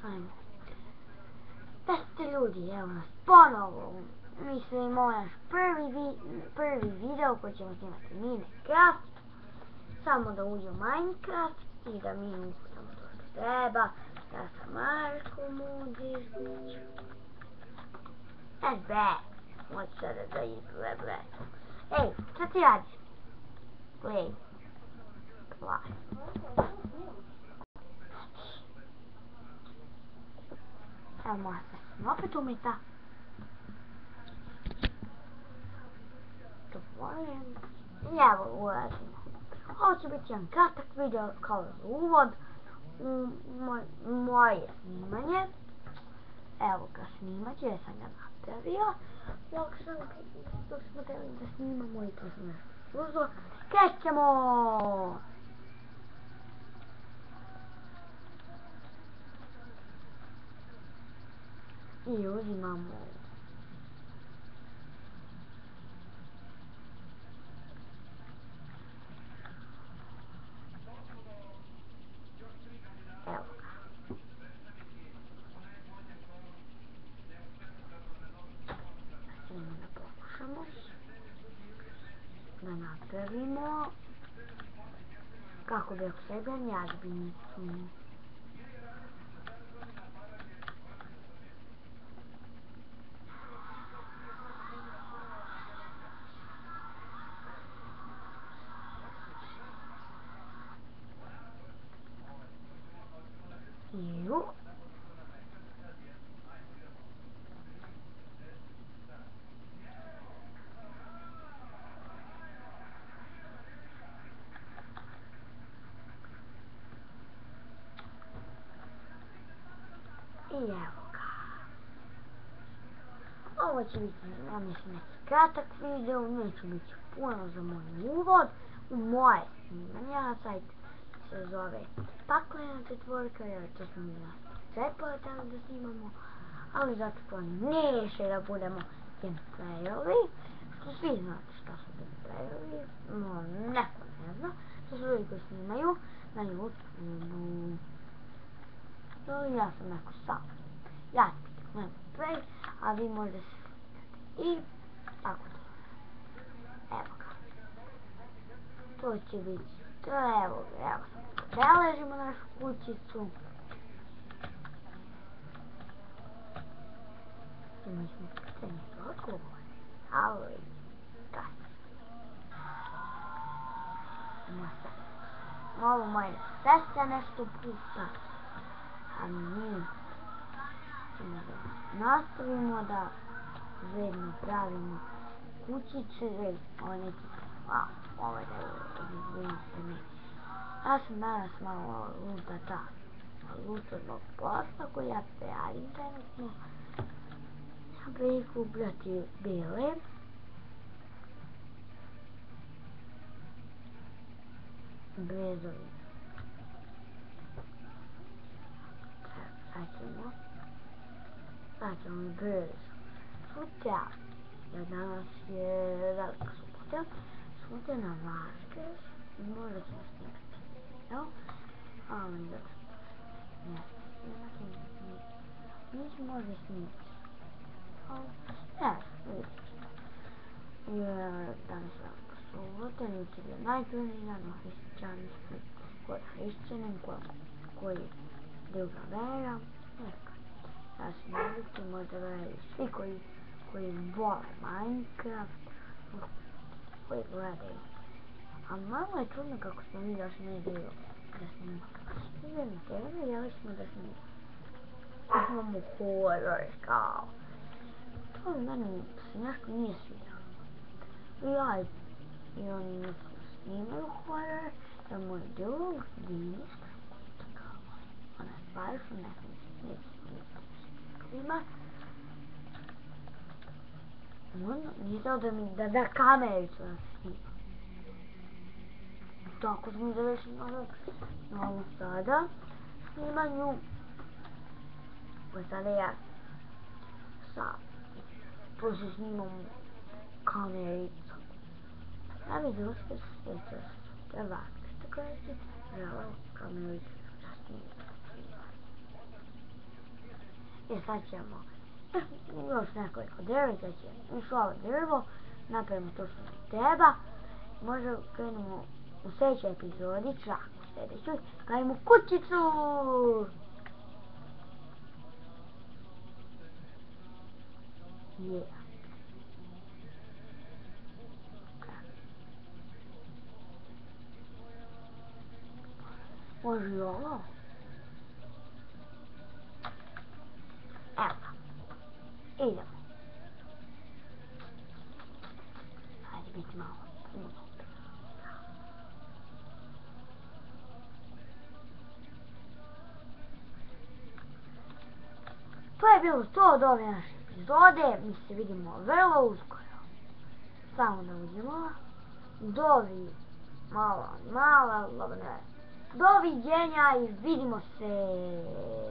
Ajmo. Da ste ljudi, evo nas ponovo. Mislim, ovo je naš prvi video koji ćemo snimati Minecraft. Samo da uđe u Minecraft i da mi ukucamo to što treba. Ja sam Marko Mudrić. Moći sada da izgleda. Ej, šta ti radiš? Glej. Play. Evo moja sestra opet umita. To volim. I evo uradimo. Ovo će biti jedan kratak video kao za uvod u moje snimanje. Evo ga snimat ću, jer sam ga napravio. Dok smo trebali da snimamo i to sam nešto služilo. Krećemo! I uzimamo evo ga. Idemo da pokušamo da napravimo kako bi sedan jazbinicu. Ju. I evo ga. Ovo će biti, ja mislim, neki kratak video, neće biti puno za moj uvod u moje snimanje. Na sajt se zove Paklena četvorka, jer to smo mi nas cepali tamo da snimamo, ali zato planiše da budemo gameplayovi, što svi znate šta su gameplayovi, no neko ne zna, to su ljudi koji snimaju na YouTube. Ja sam neko sam. Ja sam gameplay, a vi možete se slikati i tako to. Evo ga. To će biti to, evo sam. Preležimo našu kućicu. I mi smo pitanje odgovore, ali kasno. Ovo moje sestra nešto puta. A mi ćemo da nastavimo da zajedno pravimo kućice. Ovo neki, ovo je da izvinite mi. Ja sam danas malo luta zbog posla koji ja radim trenutno. Ja prikupljati bele. Brezovi. Sad ćemo i brez. Sutra, jer danas je velika subota. Sutra na Vaskrs možda ćemo snimati. Evo, ali da ne snimati. Nisu možda snimati. Ne, vidite. Jer danas je velika subota. Jučer je najprvi dan na hrišćanstvu. Ko je hrišćanin, ko je druga vera. Neka. Ja se ne ljutim, možda gledaju svi koji vole Minecraft, koji gledaju. A malo je čudno kako smo mi došli na ideju da snimamo. Idemo tebe, jeli smo da snimamo. Imamo horor, kao. To meni se nešto nije svidjelo. I oni nisu snimaju horor, jer moj drug Dinis, ona stvari su nekom ima. On nije dao da da kamericu da snima. Tako smo završili na ovom sada snimanju. Pa sada ja tu se snimam kamericu. Ja bih da uspio se treba što koristi, želeo kamericu da snimam. I sad ćemo još nekoliko drveća će išlo ovo drvo, napravimo to što nam treba. Možda krenemo u sljedećoj epizodi, čak u sljedećoj, pravimo kućicu! Yeah. Može i ovo? Evo ga. Idemo. Hajde biti malo puno. To je bilo to od ove naše epizode. Mi se vidimo vrlo uskoro. Samo da uđemo. Doviđenja i vidimo se.